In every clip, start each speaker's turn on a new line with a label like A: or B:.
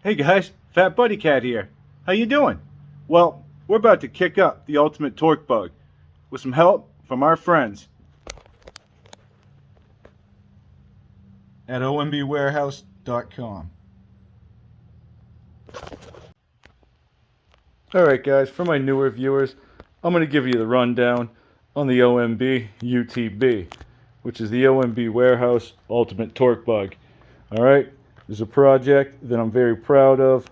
A: Hey guys, FatBuddyCat here. How you doing? Well, we're about to kick up the ultimate torque bug with some help from our friends at ombwarehouse.com. Alright guys, for my newer viewers, I'm going to give you the rundown on the OMB UTB, which is the OMB Warehouse Ultimate Torque Bug. Alright, this is a project that I'm very proud of.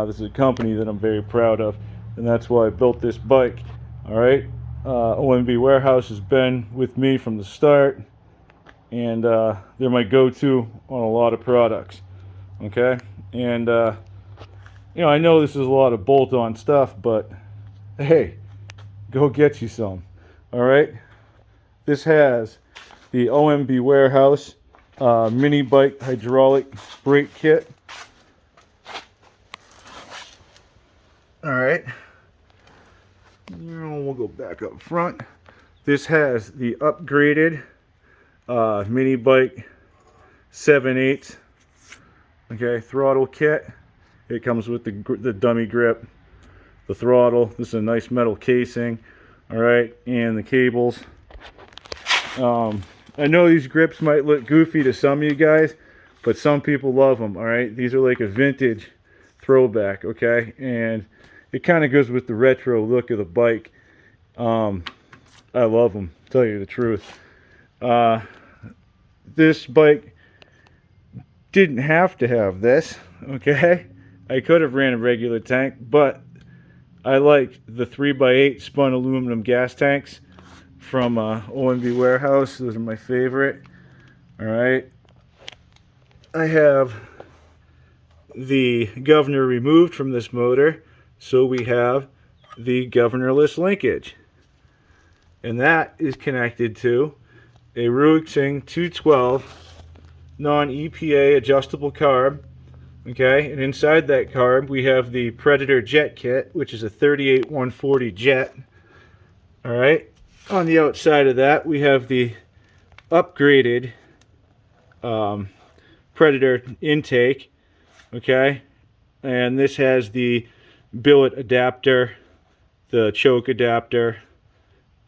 A: This is a company that I'm very proud of, and that's why I built this bike. Alright, OMB Warehouse has been with me from the start, and they're my go-to on a lot of products. Okay, and you know, I know this is a lot of bolt-on stuff, but hey, go get you some. Alright, this has the OMB Warehouse mini bike hydraulic brake kit. Alright, we'll go back up front. This has the upgraded mini bike 7/8 throttle kit. It comes with the dummy grip, the throttle. This is a nice metal casing. Alright, and the cables. I know these grips might look goofy to some of you guys, but some people love them. Alright, these are like a vintage throwback, okay? And it kind of goes with the retro look of the bike. I love them, to tell you the truth. This bike didn't have to have this, okay? I could have ran a regular tank, but I like the 3x8 spun aluminum gas tanks from OMB Warehouse. Those are my favorite. Alright. I have the governor removed from this motor, so we have the governorless linkage. And that is connected to a Reassembling 212 non-EPA adjustable carb. Okay, and inside that carb we have the Predator jet kit, which is a 38-140 jet. Alright, on the outside of that we have the upgraded Predator intake. Okay, and this has the billet adapter, the choke adapter,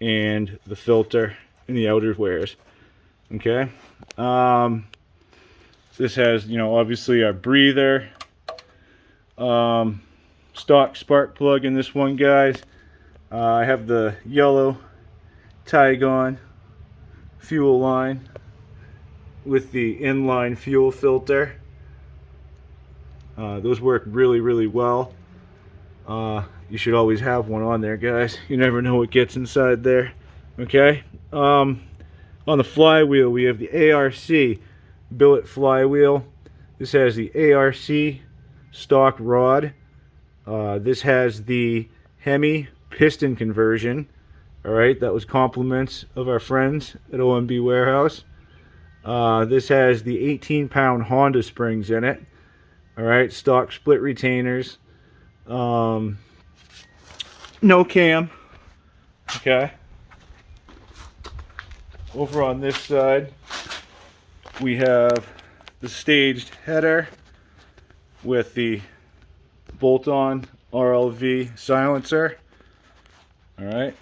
A: and the filter and the outer wears. Okay, this has, you know, obviously our breather, stock spark plug in this one, guys. I have the yellow Tygon fuel line with the inline fuel filter. Those work really well. You should always have one on there, guys. You never know what gets inside there. Okay, on the flywheel we have the ARC billet flywheel. This has the ARC stock rod. This has the Hemi piston conversion. Alright, that was compliments of our friends at OMB Warehouse. This has the 18-pound Honda springs in it. Alright, stock split retainers. No cam. Okay. Over on this side we have the staged header with the bolt-on RLV silencer. Alright.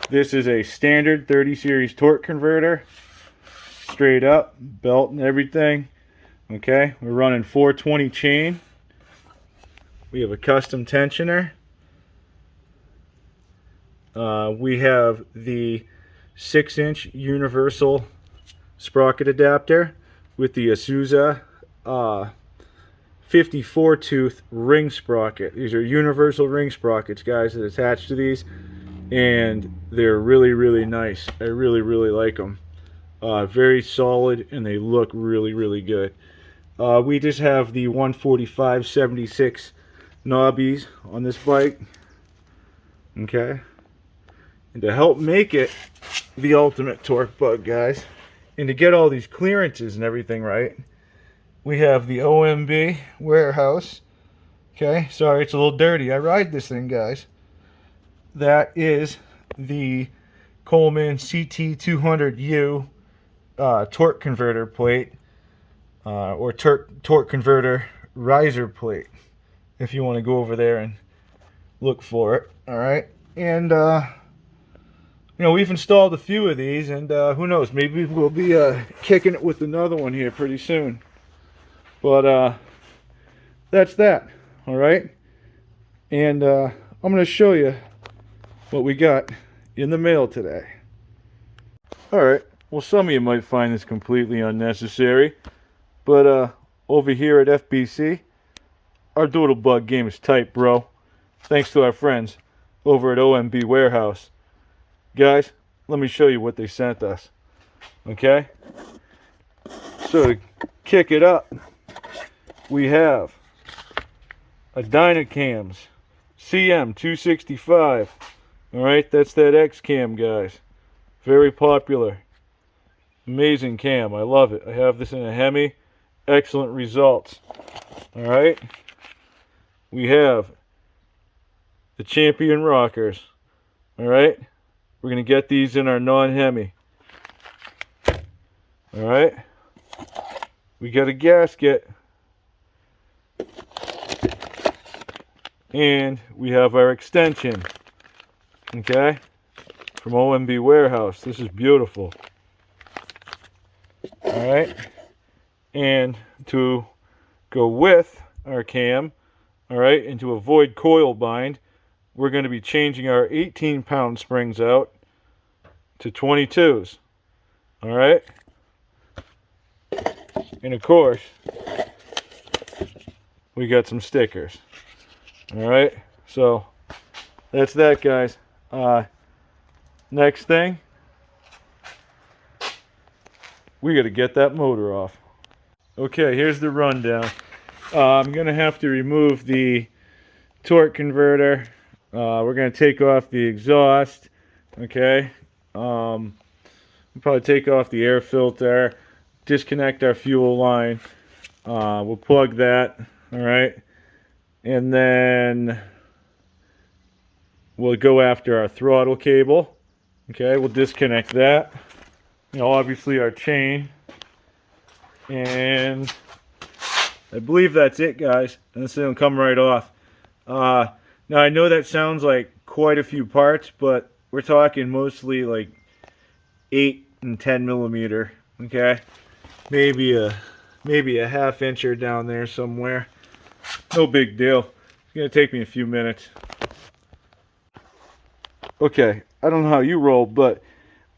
A: This is a standard 30 series torque converter. Straight up, belt and everything. Okay, we're running 420 chain. We have a custom tensioner. We have the 6-inch universal sprocket adapter with the Isuzu 54 tooth ring sprocket. These are universal ring sprockets, guys, that attach to these, and they're really nice. I really like them. Very solid, and they look really good. We just have the 145/76 knobbies on this bike. Okay, and to help make it the ultimate torque bug, guys, and to get all these clearances and everything right, we have the OMB Warehouse. Okay, sorry, it's a little dirty. I ride this thing, guys. That is the Coleman CT200U torque converter plate, or torque converter riser plate if you want to go over there and look for it. All right, and you know, we've installed a few of these, and who knows, maybe we'll be kicking it with another one here pretty soon. But that's that. All right, and I'm going to show you what we got in the mail today. All right, well, some of you might find this completely unnecessary, but over here at FBC, our doodlebug game is tight, bro. Thanks to our friends over at OMB Warehouse. Guys, let me show you what they sent us. Okay? So to kick it up, we have a Dynocams CM 265. Alright, that's that X cam, guys. Very popular. Amazing cam. I love it. I have this in a Hemi. Excellent results. Alright? We have the Champion Rockers. Alright? We're going to get these in our non-Hemi. Alright? We got a gasket. And we have our extension. Okay? From OMB Warehouse. This is beautiful. Alright? And to go with our cam, alright, and to avoid coil bind, we're going to be changing our 18-pound springs out to 22s. Alright? And of course, we got some stickers. Alright? So, that's that, guys. Next thing, we got to get that motor off. Okay, here's the rundown. I'm going to have to remove the torque converter. We're going to take off the exhaust. Okay. We'll probably take off the air filter. Disconnect our fuel line. We'll plug that. Alright. And then we'll go after our throttle cable. Okay, we'll disconnect that. You know, obviously our chain. And I believe that's it, guys. And this thing will come right off. Now I know that sounds like quite a few parts, but we're talking mostly like 8 and 10 millimeter. Okay, maybe a half incher down there somewhere. No big deal. It's gonna take me a few minutes. Okay, I don't know how you roll, but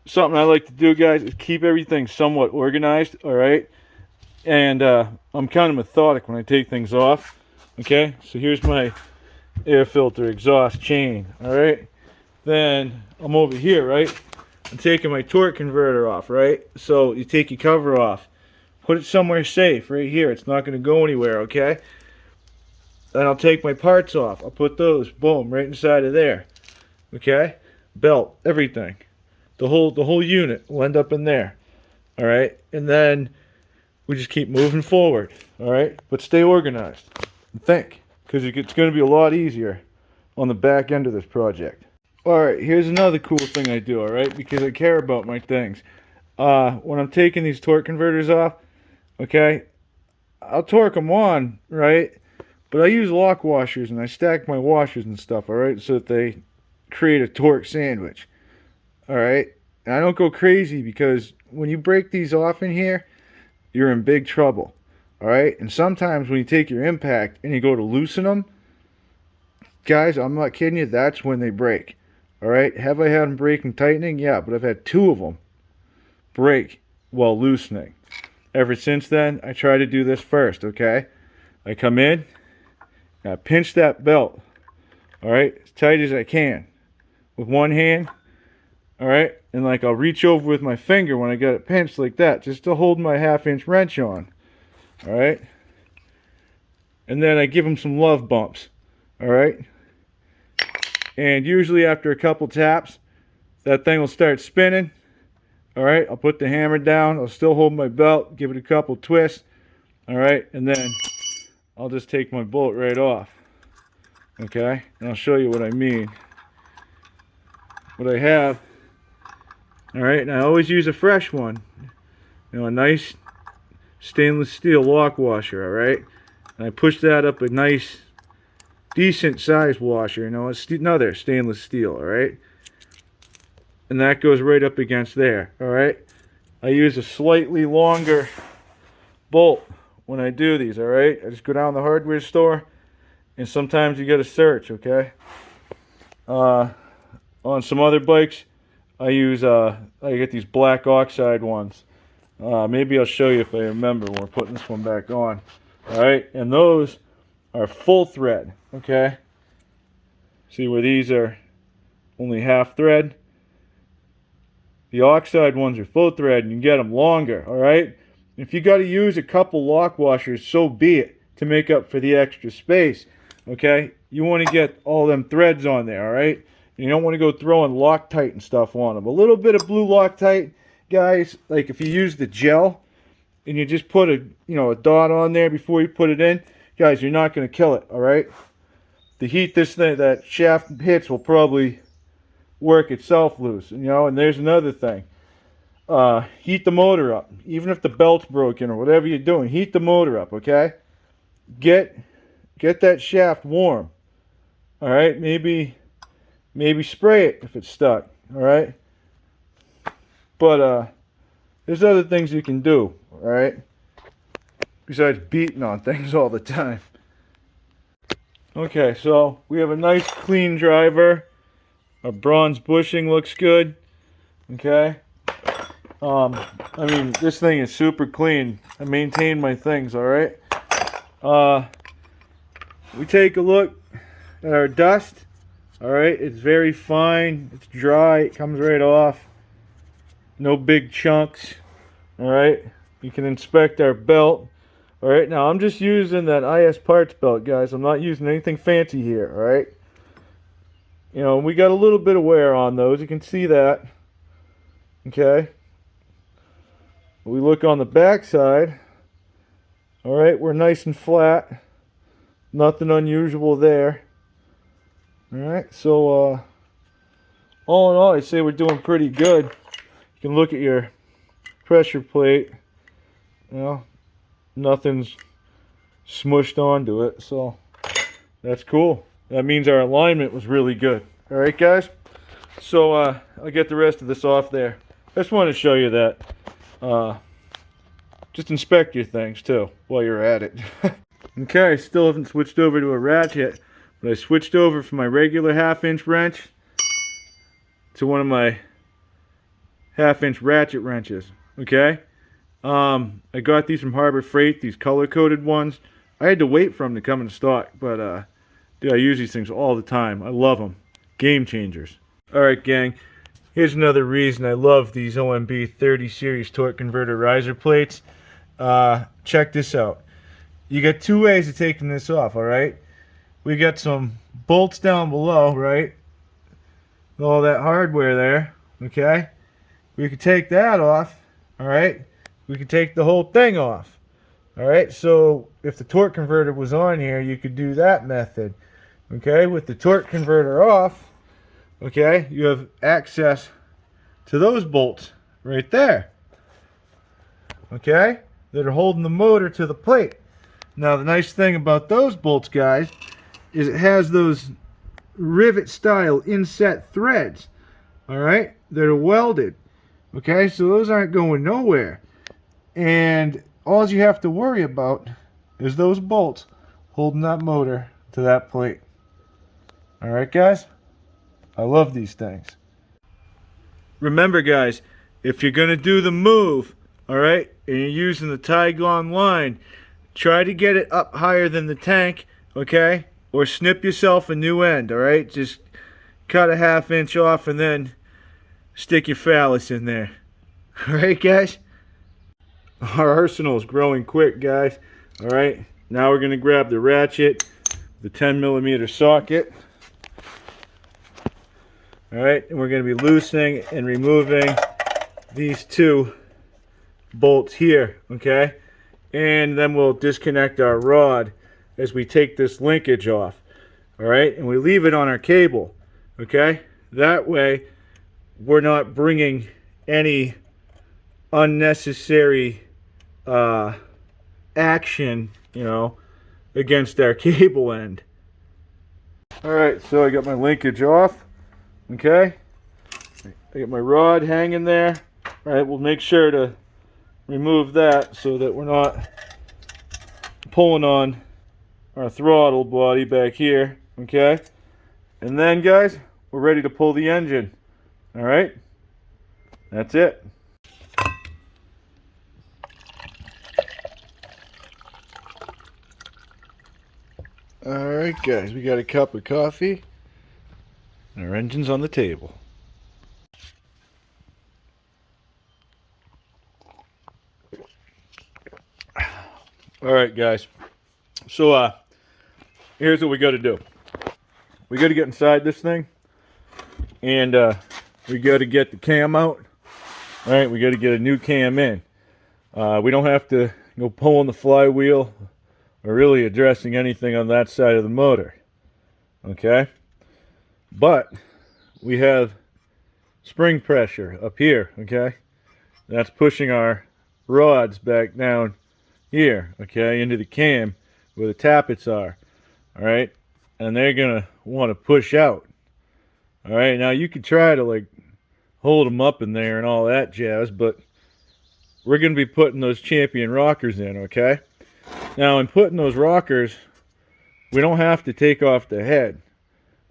A: something I like to do, guys, is keep everything somewhat organized. All right. And I'm kind of methodic when I take things off. Okay, so here's my air filter exhaust chain. Alright, then I'm over here, right? I'm taking my torque converter off, right? So you take your cover off, put it somewhere safe, right here. It's not going to go anywhere, okay? Then I'll take my parts off. I'll put those, boom, right inside of there. Okay? Belt, everything. The whole unit will end up in there. Alright? And then we just keep moving forward, all right? But stay organized and think, because it's going to be a lot easier on the back end of this project. All right, here's another cool thing I do, all right? Because I care about my things. When I'm taking these torque converters off, okay, I'll torque them on, right? But I use lock washers and I stack my washers and stuff, all right? So that they create a torque sandwich, all right? And I don't go crazy because when you break these off in here, you're in big trouble. Alright? And sometimes when you take your impact and you go to loosen them, guys, I'm not kidding you, that's when they break. Alright? Have I had them break and tightening? Yeah, but I've had 2 of them break while loosening. Ever since then, I try to do this first, okay? I come in, and I pinch that belt, alright, as tight as I can with one hand, alright? And like I'll reach over with my finger when I got it pinched like that, just to hold my 1/2 inch wrench on. Alright? And then I give them some love bumps. Alright? And usually after a couple taps, that thing will start spinning. Alright? I'll put the hammer down. I'll still hold my belt, give it a couple twists. Alright? And then I'll just take my bolt right off. Okay? And I'll show you what I mean. What I have. Alright, and I always use a fresh one. You know, a nice stainless steel lock washer, alright? and I push that up a nice, decent size washer. You know, it's another stainless steel, all right? And that goes right up against there, all right? I use a slightly longer bolt when I do these, all right? I just go down to the hardware store, and sometimes you got to search, okay? On some other bikes, I use, I get these black oxide ones. Maybe I'll show you if I remember when we're putting this one back on. All right, and those are full thread, okay? See where these are only half thread? The oxide ones are full thread, and you can get them longer, all right? If you got to use a couple lock washers, so be it, to make up for the extra space, okay? You want to get all them threads on there, all right? You don't want to go throwing Loctite and stuff on them. A little bit of blue Loctite, guys, like if you use the gel and you just put a dot on there before you put it in, guys, you're not going to kill it, all right? The heat this thing, that shaft hits, will probably work itself loose, you know. And there's another thing. Heat the motor up. Even if the belt's broken or whatever you're doing, heat the motor up, okay? Get that shaft warm, all right? Maybe spray it if it's stuck, all right? But there's other things you can do, all right? Besides beating on things all the time. Okay, so we have a nice clean driver. Our bronze bushing looks good, okay? I mean, this thing is super clean. I maintain my things, all right? We take a look at our dust. All right, it's very fine. It's dry. It comes right off. No big chunks. All right, you can inspect our belt. All right, now I'm just using that IS parts belt, guys. I'm not using anything fancy here. All right, you know, we got a little bit of wear on those. You can see that. Okay. We look on the back side. All right, we're nice and flat. Nothing unusual there. All right, so all in all, I'd say we're doing pretty good. You can look at your pressure plate. You know, nothing's smushed onto it, so that's cool. That means our alignment was really good. All right, guys. So I'll get the rest of this off there. I just wanted to show you that. Just inspect your things too while you're at it. Okay, still haven't switched over to a ratchet, but I switched over from my regular 1/2-inch wrench to one of my 1/2-inch ratchet wrenches. Okay, I got these from Harbor Freight, these color-coded ones. I had to wait for them to come in stock, but dude, I use these things all the time. I love them. Game changers. All right, gang. Here's another reason I love these OMB 30 series torque converter riser plates. Check this out. You got two ways of taking this off, all right? We got some bolts down below, right? All that hardware there, okay? We could take that off, all right? We could take the whole thing off, all right? So if the torque converter was on here, you could do that method, okay? With the torque converter off, okay, you have access to those bolts right there, okay, that are holding the motor to the plate. Now the nice thing about those bolts, guys, is it has those rivet style inset threads, all right, that are welded, okay, so those aren't going nowhere, and all you have to worry about is those bolts holding that motor to that plate. All right, guys, I love these things. Remember, guys, if you're going to do the move, all right, and you're using the Tygon line, try to get it up higher than the tank, okay, or snip yourself a new end, all right? Just cut a 1/2 inch off and then stick your phallus in there. All right, guys? Our arsenal is growing quick, guys. All right, now we're going to grab the ratchet, the 10mm socket. All right, and we're going to be loosening and removing these two bolts here, okay? And then we'll disconnect our rod as we take this linkage off, all right? And we leave it on our cable, okay? That way, we're not bringing any unnecessary action, you know, against our cable end. Alright, so I got my linkage off. Okay. I got my rod hanging there. Alright, we'll make sure to remove that so that we're not pulling on our throttle body back here. Okay. And then, guys, we're ready to pull the engine. Alright. That's it. Alright guys, we got a cup of coffee and our engine's on the table. Alright guys, so here's what we got to do. We got to get inside this thing and we got to get the cam out. Alright, we got to get a new cam in. We don't have to go pulling the flywheel or really addressing anything on that side of the motor. Okay? But we have spring pressure up here, okay? That's pushing our rods back down here, okay, into the cam where the tappets are. Alright? And they're gonna want to push out. Alright, now you could try to like hold them up in there and all that jazz, but we're gonna be putting those champion rockers in, okay? Now, in putting those rockers, we don't have to take off the head,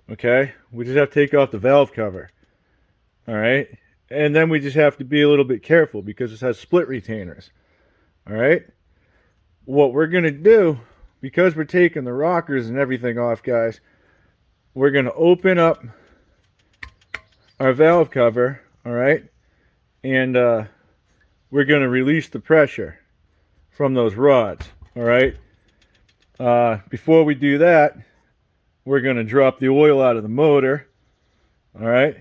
A: okay? We just have to take off the valve cover, all right? And then we just have to be a little bit careful because it has split retainers, all right? What we're going to do, because we're taking the rockers and everything off, guys, we're going to open up our valve cover, all right? And we're going to release the pressure from those rods. All right. Before we do that, we're going to drop the oil out of the motor. All right.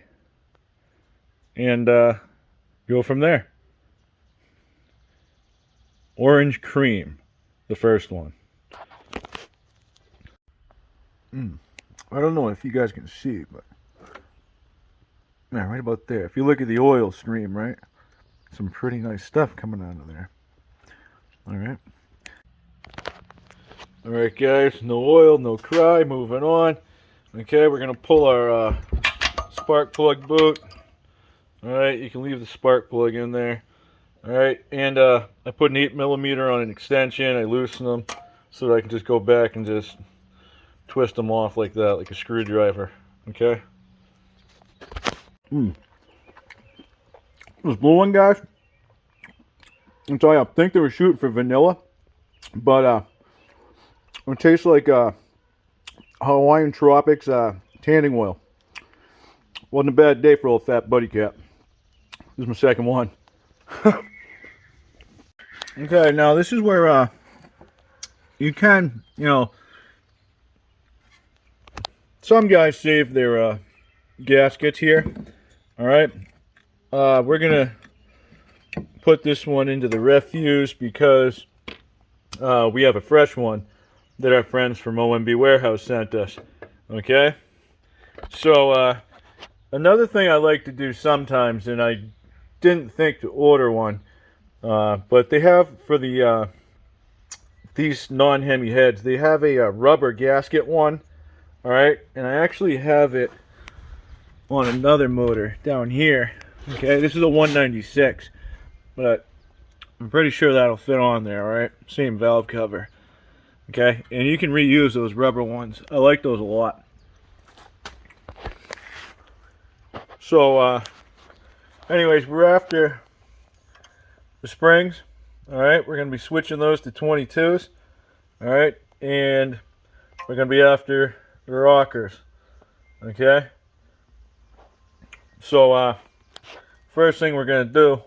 A: And go from there. Orange cream, the first one. I don't know if you guys can see, but man, right about there. If you look at the oil stream, right, some pretty nice stuff coming out of there. All right. Alright guys, no oil, no cry, moving on. Okay, we're going to pull our spark plug boot. Alright, you can leave the spark plug in there. Alright, and I put an 8mm on an extension. I loosen them so that I can just go back and just twist them off like that, like a screwdriver. Okay? This blue one, guys, I'll tell you, I think they were shooting for vanilla, but it tastes like Hawaiian Tropics tanning oil. Wasn't a bad day for old FatBuddyCat. This is my second one. Okay, now this is where you can, you know, some guys save their gaskets here. All right, we're gonna put this one into the refuse because we have a fresh one that our friends from OMB Warehouse sent us. Okay? So, another thing I like to do sometimes, and I didn't think to order one, but they have for the these non-Hemi heads, they have a rubber gasket one. Alright? And I actually have it on another motor down here. Okay? This is a 196. But I'm pretty sure that'll fit on there, alright? Same valve cover. Okay, and you can reuse those rubber ones. I like those a lot. So, anyways, we're after the springs. Alright, we're going to be switching those to 22s. Alright, and we're going to be after the rockers. Okay? So, first thing we're going to do,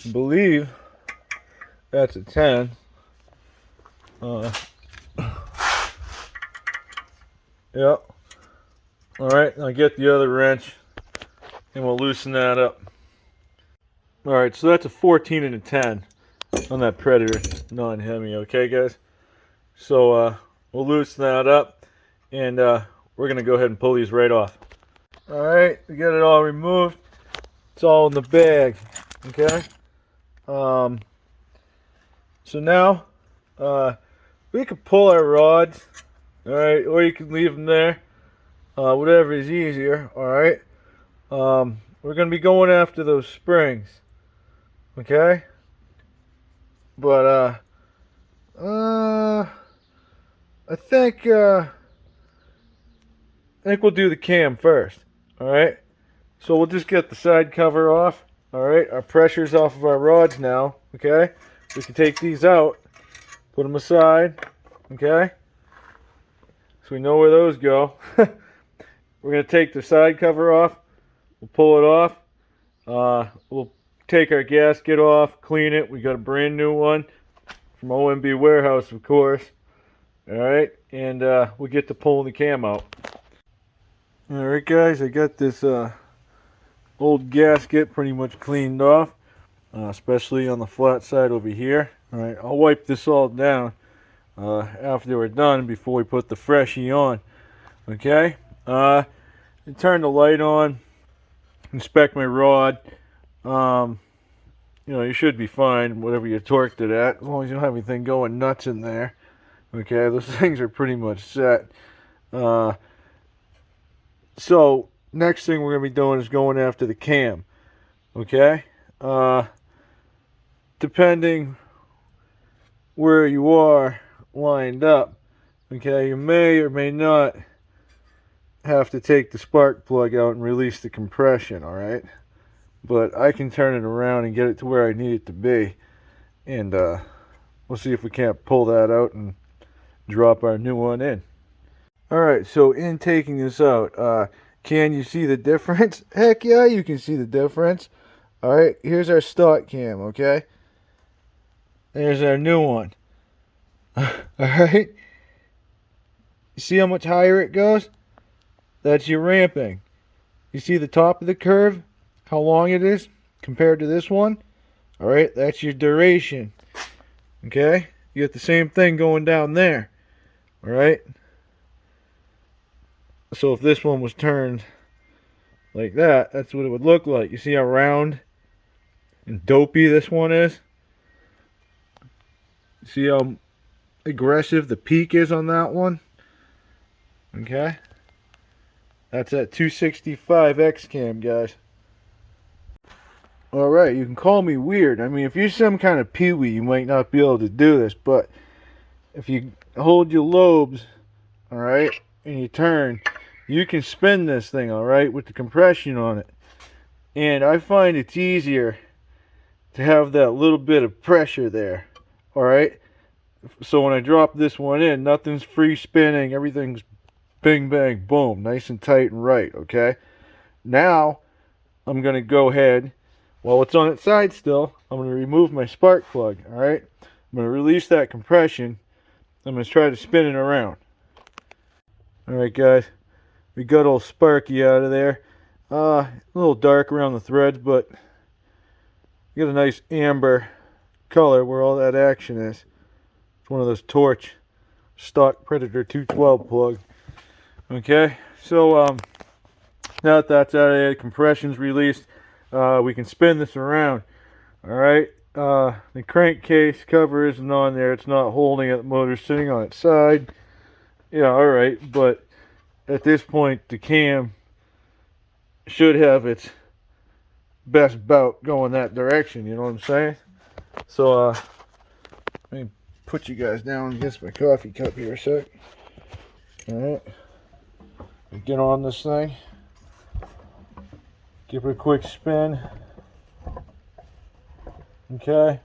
A: I believe that's a 10. Yep. Alright, I'll get the other wrench and we'll loosen that up. Alright, so that's a 14 and a 10 on that Predator non-Hemi, okay guys? So we'll loosen that up and we're going to go ahead and pull these right off. Alright, we got it all removed. It's all in the bag, okay? So now, we could pull our rods, alright, or you can leave them there, whatever is easier, alright. We're going to be going after those springs, okay? But, I think we'll do the cam first, alright? So we'll just get the side cover off, alright? Our pressure's off of our rods now, okay? We can take these out, put them aside, okay? So we know where those go. We're going to take the side cover off. We'll pull it off. We'll take our gasket off, clean it. We got a brand new one from OMB Warehouse, of course. Alright, and we'll get to pulling the cam out. Alright guys, I got this old gasket pretty much cleaned off. Especially on the flat side over here. Alright, I'll wipe this all down after we're done before we put the freshie on. Okay, turn the light on, inspect my rod. You know, you should be fine, whatever you torqued it at, as long as you don't have anything going nuts in there. Okay, those things are pretty much set. So, next thing we're going to be doing is going after the cam. Okay? Depending where you are lined up, okay, you may or may not have to take the spark plug out and release the compression, alright? But I can turn it around and get it to where I need it to be. And we'll see if we can't pull that out and drop our new one in. Alright, so in taking this out, can you see the difference? Heck yeah, you can see the difference. Alright, here's our stock cam, okay? There's our new one. Alright? You see how much higher it goes? That's your ramping. You see the top of the curve? How long it is compared to this one? Alright, that's your duration. Okay? You get the same thing going down there. Alright? So if this one was turned like that, that's what it would look like. You see how round and dopey this one is? See how aggressive the peak is on that one? Okay? That's that 265 X cam, guys. Alright, you can call me weird. I mean, if you're some kind of peewee, you might not be able to do this, but if you hold your lobes, alright, and you turn, you can spin this thing, alright, with the compression on it. And I find it's easier to have that little bit of pressure there. Alright, so when I drop this one in, nothing's free spinning, everything's bing bang boom, nice and tight and right. Okay, now I'm gonna go ahead, while it's on its side still, I'm gonna remove my spark plug. Alright, I'm gonna release that compression. I'm gonna try to spin it around. Alright guys, we got old Sparky out of there. A little dark around the threads, but you got a nice amber color where all that action is. It's one of those Torch stock Predator 212 plug. Okay, so now that that's out of there, compression's released, we can spin this around. Alright, the crankcase cover isn't on there, it's not holding it, the motor's sitting on its side. Yeah, alright, but at this point the cam should have its best bout going that direction, you know what I'm saying? So, let me put you guys down against my coffee cup here a sec. Alright. Get on this thing. Give it a quick spin. Okay.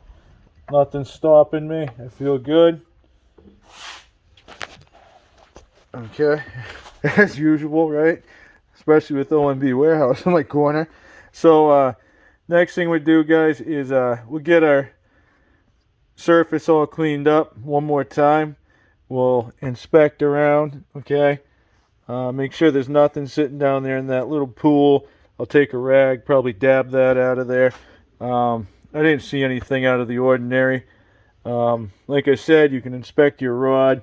A: Nothing's stopping me. I feel good. Okay. As usual, right? Especially with OMB Warehouse in my corner. So, next thing we do, guys, is we'll get our surface all cleaned up one more time. We'll inspect around, okay? Make sure there's nothing sitting down there in that little pool. I'll take a rag, probably dab that out of there. I didn't see anything out of the ordinary. Like I said, you can inspect your rod,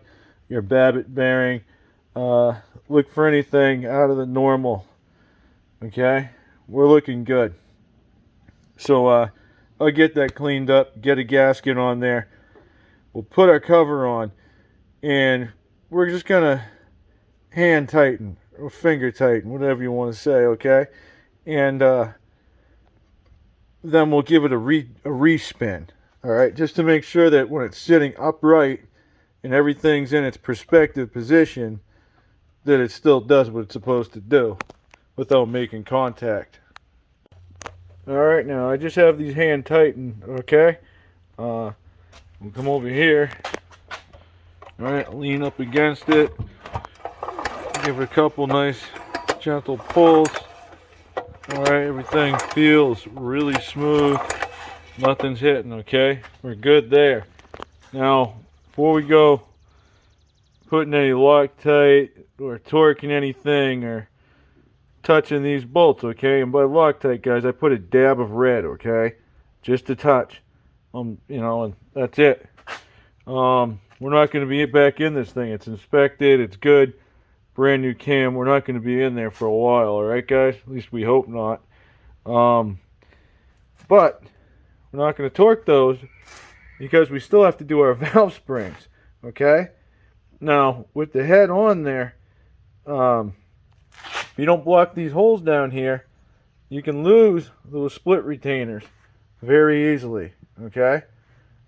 A: your Babbitt bearing. Look for anything out of the normal. Okay? We're looking good. So, I'll get that cleaned up, get a gasket on there. We'll put our cover on. and we're just gonna hand tighten or finger tighten, whatever you want to say, okay? And then we'll give it a respin, all right, just to make sure that when it's sitting upright and everything's in its perspective position, that it still does what it's supposed to do without making contact. All right, now I just have these hand tightened, okay? We'll come over here. All right, lean up against it. Give it a couple nice gentle pulls. All right, everything feels really smooth. Nothing's hitting, okay? We're good there. Now, before we go putting any Loctite or torquing anything or touching these bolts, okay? And by Loctite, guys, I put a dab of red, okay? Just a touch. You know, and that's it. We're not going to be back in this thing. It's inspected. It's good. Brand new cam. We're not going to be in there for a while, all right, guys? At least we hope not. But we're not going to torque those because we still have to do our valve springs, okay? Now, with the head on there, if you don't block these holes down here, you can lose those split retainers very easily, okay?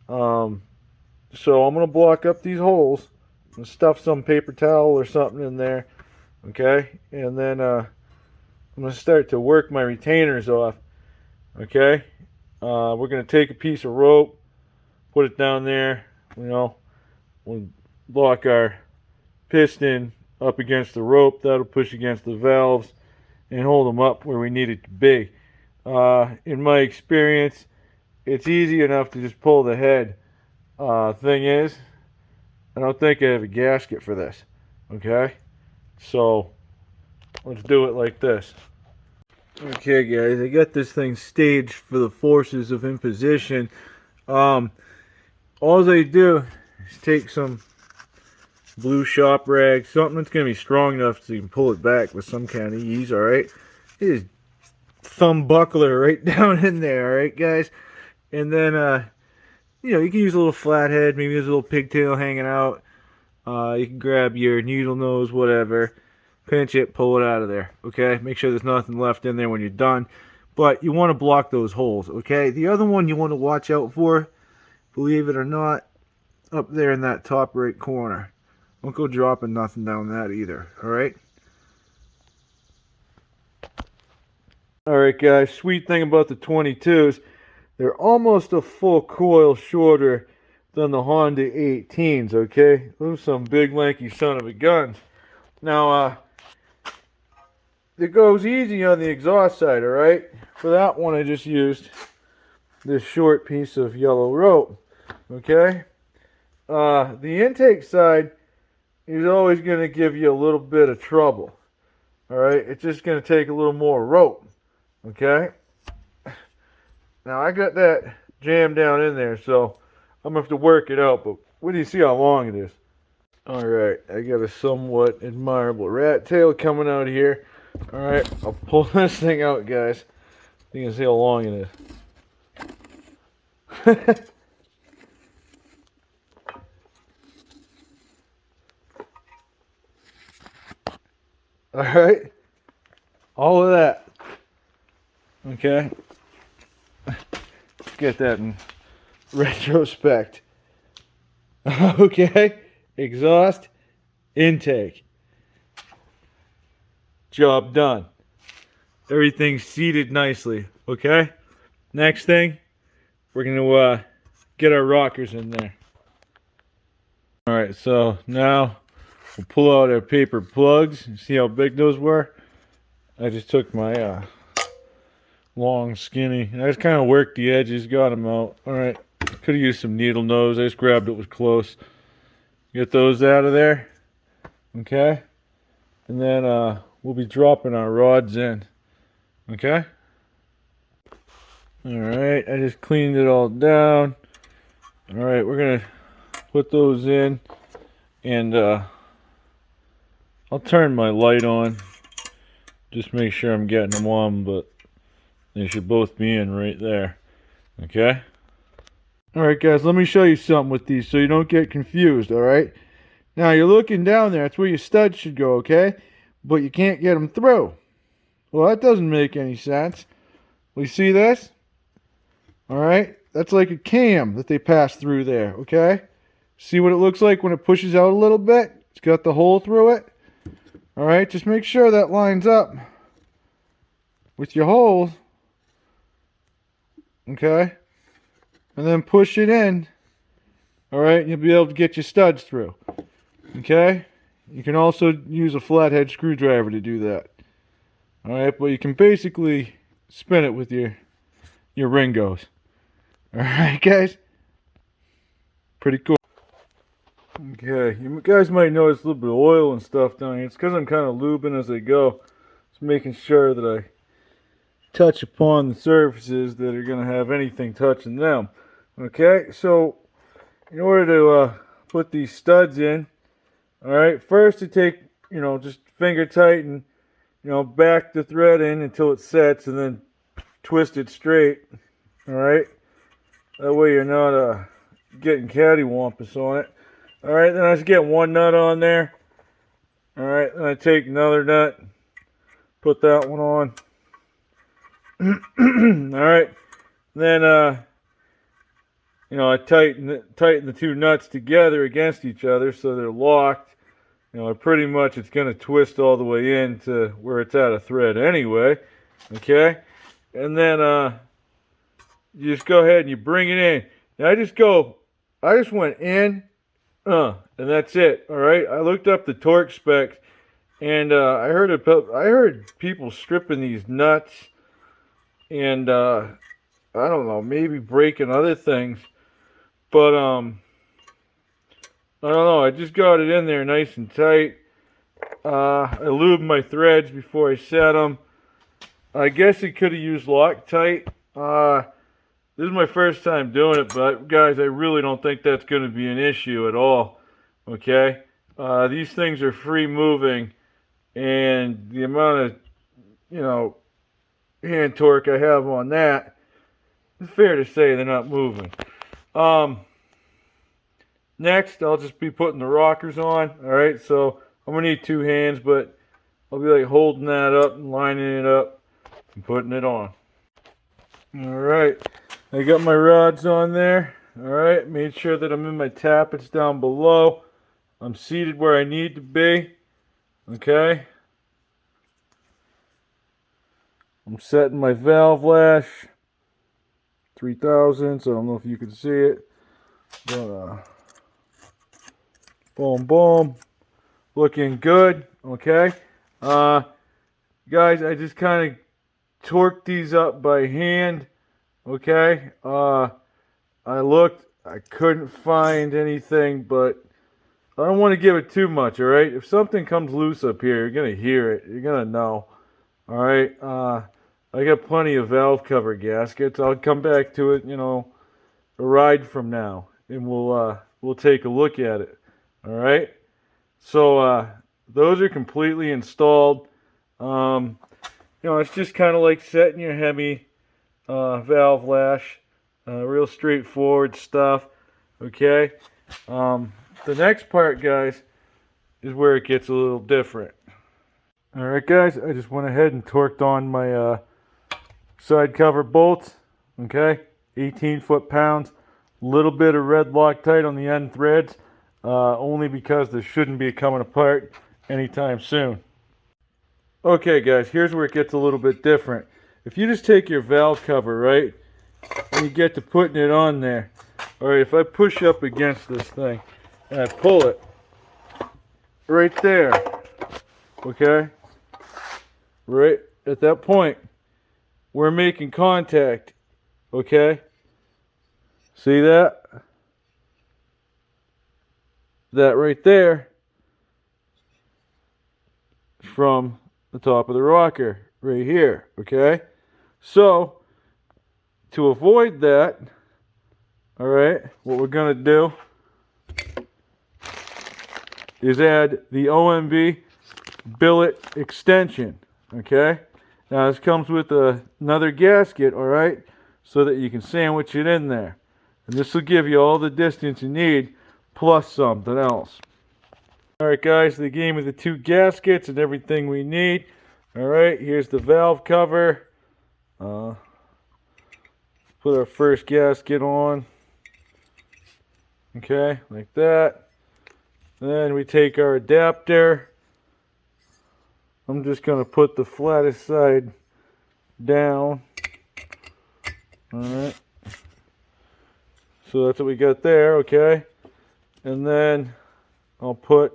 A: So I'm going to block up these holes and stuff some paper towel or something in there, okay? And then I'm going to start to work my retainers off, okay? We're going to take a piece of rope, put it down there, you know, we'll lock our piston up against the rope. That'll push against the valves and hold them up where we need it to be. In my experience, it's easy enough to just pull the head. Thing is, I don't think I have a gasket for this, okay? So let's do it like this. Okay, guys, I got this thing staged for the forces of imposition. All they do is take some blue shop rag, something that's going to be strong enough so you can pull it back with some kind of ease, alright? Just thumb buckler right down in there, alright, guys? And then, you know, you can use a little flathead, maybe there's a little pigtail hanging out. You can grab your needle nose, whatever, pinch it, pull it out of there, okay? Make sure there's nothing left in there when you're done. But you want to block those holes, okay? The other one you want to watch out for, believe it or not, up there in that top right corner. Don't go dropping nothing down that either, alright? Alright, guys, sweet thing about the 22s, they're almost a full coil shorter than the Honda 18s, okay? Those are some big lanky son of a guns. Now, it goes easy on the exhaust side, alright? For that one, I just used this short piece of yellow rope, okay? The intake side is always going to give you a little bit of trouble, alright? It's just going to take a little more rope, okay? Now, I got that jammed down in there, so I'm going to have to work it out, but what do you see how long it is? Alright, I got a somewhat admirable rat tail coming out here. Alright, I'll pull this thing out, guys. You can see how long it is. Alright, all of that. Okay. Let's get that in retrospect. Okay, exhaust, intake. Job done. Everything's seated nicely, okay? Next thing, we're going to get our rockers in there. Alright, so now we'll pull out our paper plugs. See how big those were? I just took my long, skinny, and I just kind of worked the edges, got them out. Alright, could have used some needle nose. I just grabbed it was close. Get those out of there. Okay? And then we'll be dropping our rods in. Okay? Alright, I just cleaned it all down. Alright, we're going to put those in. And I'll turn my light on. Just make sure I'm getting them on, but they should both be in right there. Okay? Alright guys, let me show you something with these so you don't get confused, alright? Now you're looking down there, that's where your studs should go, okay? But you can't get them through. Well, that doesn't make any sense. We see this? Alright, that's like a cam that they pass through there, okay? See what it looks like when it pushes out a little bit? It's got the hole through it. Alright, just make sure that lines up with your holes. Okay? And then push it in. Alright, you'll be able to get your studs through. Okay? You can also use a flathead screwdriver to do that. Alright, but you can basically spin it with your ringos. Alright, guys? Pretty cool. Okay, you guys might notice a little bit of oil and stuff down here. It's because I'm kind of lubing as I go. Just making sure that I touch upon the surfaces that are going to have anything touching them. Okay, so in order to put these studs in, alright, first you take, just finger tighten, back the thread in until it sets and then twist it straight. Alright, that way you're not getting cattywampus on it. Alright, then I just get one nut on there. Alright, then I take another nut, put that one on. Alright, then I tighten the two nuts together against each other so they're locked. Pretty much it's going to twist all the way in to where it's at a thread anyway. Okay, and then you just go ahead and you bring it in. Now I just went in, and that's it. Alright, I looked up the torque specs, and I heard people stripping these nuts, and I don't know, maybe breaking other things, but I don't know, I just got it in there nice and tight. I lubed my threads before I set them. I guess I could have used Loctite. This is my first time doing it, but guys, I really don't think that's going to be an issue at all. Okay, these things are free moving, and the amount of hand torque I have on that, it's fair to say they're not moving. Next, I'll just be putting the rockers on. Alright, so I'm going to need two hands, but I'll be like holding that up and lining it up and putting it on. Alright, I got my rods on there. Alright, made sure that I'm in my tappets down below. I'm seated where I need to be. Okay. I'm setting my valve lash. 3000s. I don't know if you can see it. But, boom, boom. Looking good. Okay. Guys, I just kind of torqued these up by hand. Okay. I looked. I couldn't find anything, but I don't want to give it too much, alright? If something comes loose up here, you're going to hear it. You're going to know. Alright? I got plenty of valve cover gaskets. I'll come back to it, a ride from now, and we'll take a look at it. Alright? So, those are completely installed. It's just kind of like setting your Hemi valve lash. Real straightforward stuff. Okay? The next part, guys, is where it gets a little different. Alright, guys, I just went ahead and torqued on my side cover bolts. Okay? 18 foot-pounds. Little bit of red Loctite on the end threads. Only because this shouldn't be coming apart anytime soon. Okay, guys, here's where it gets a little bit different. If you just take your valve cover, right, and you get to putting it on there. Alright, if I push up against this thing and I pull it right there, okay, right at that point, we're making contact, okay? See that? That right there is from the top of the rocker right here, okay? So, to avoid that, alright, what we're going to do is add the OMB billet extension, okay? Now this comes with another gasket, alright, so that you can sandwich it in there. And this will give you all the distance you need, plus something else. Alright guys, they gave me the 2 gaskets and everything we need. Alright, here's the valve cover. Put our first gasket on. Okay, like that. Then we take our adapter. I'm just going to put the flattest side down. Alright. So that's what we got there, okay? And then I'll put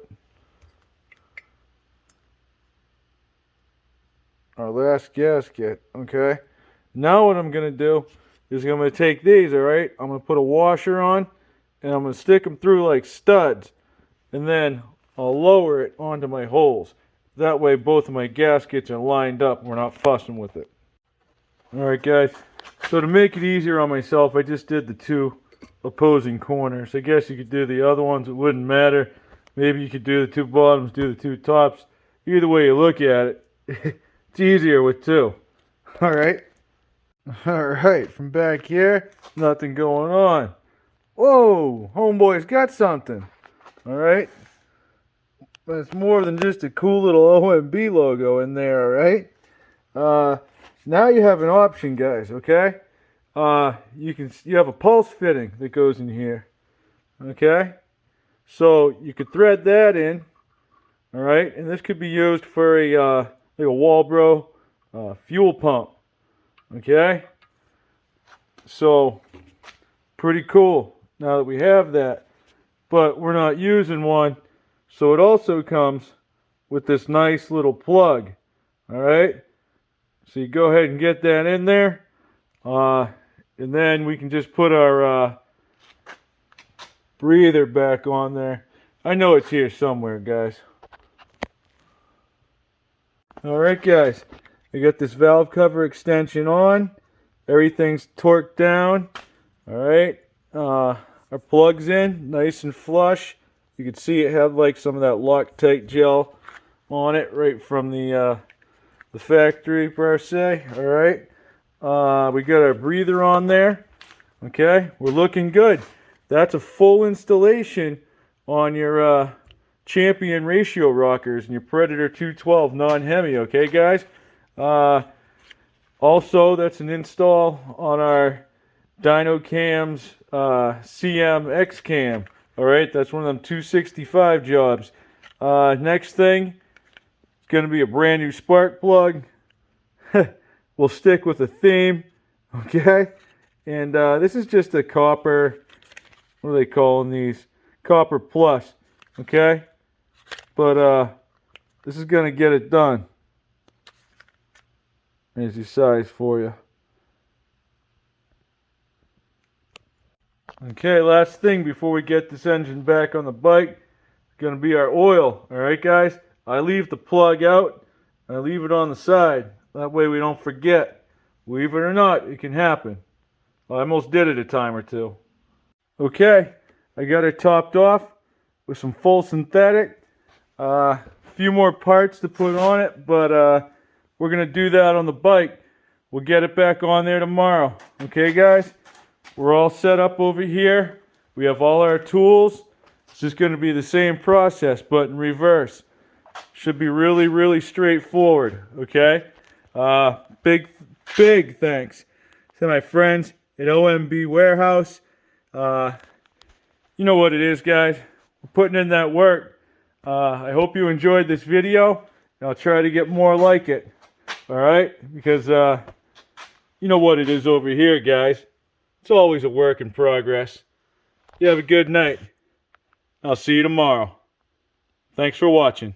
A: our last gasket, okay? Now what I'm going to do is I'm going to take these, alright? I'm going to put a washer on, and I'm going to stick them through like studs. And then I'll lower it onto my holes. That way both of my gaskets are lined up and we're not fussing with it. Alright guys, so to make it easier on myself, I just did the 2 opposing corners. I guess you could do the other ones, it wouldn't matter. Maybe you could do the 2 bottoms, do the 2 tops. Either way you look at it, it's easier with 2. Alright. Alright, from back here, nothing going on. Whoa, homeboy's got something. Alright. But it's more than just a cool little OMB logo in there, alright? Now you have an option, guys, okay? You have a pulse fitting that goes in here. Okay? So you could thread that in. Alright? And this could be used for a like a Walbro fuel pump. Okay? So pretty cool now that we have that. But we're not using one. So it also comes with this nice little plug. Alright? So you go ahead and get that in there. And then we can just put our breather back on there. I know it's here somewhere, guys. Alright guys, I got this valve cover extension on. Everything's torqued down. Alright, our plug's in, nice and flush. You can see it had like some of that Loctite gel on it right from the factory per se. Alright, we got our breather on there. Okay, we're looking good. That's a full installation on your Champion ratio rockers and your Predator 212 non-Hemi, okay guys? Also, that's an install on our Dynocams CM X cam. Alright, that's one of them 265 jobs. Next thing, it's going to be a brand new spark plug. We'll stick with a theme, okay? And this is just a copper, what are they calling these? Copper plus, okay? But this is going to get it done. There's your size for you. Okay, last thing before we get this engine back on the bike, it's going to be our oil. Alright guys, I leave the plug out, I leave it on the side. That way we don't forget. Believe it or not, it can happen. I almost did it a time or 2. Okay, I got it topped off with some full synthetic. A few more parts to put on it, but we're going to do that on the bike. We'll get it back on there tomorrow. Okay guys? We're all set up over here. We have all our tools. It's just going to be the same process, but in reverse. Should be really, really straightforward. Okay? Big thanks to my friends at OMB Warehouse. You know what it is, guys. We're putting in that work. I hope you enjoyed this video. And I'll try to get more like it. Alright? Because you know what it is over here, guys. It's always a work in progress. You have a good night. I'll see you tomorrow. Thanks for watching.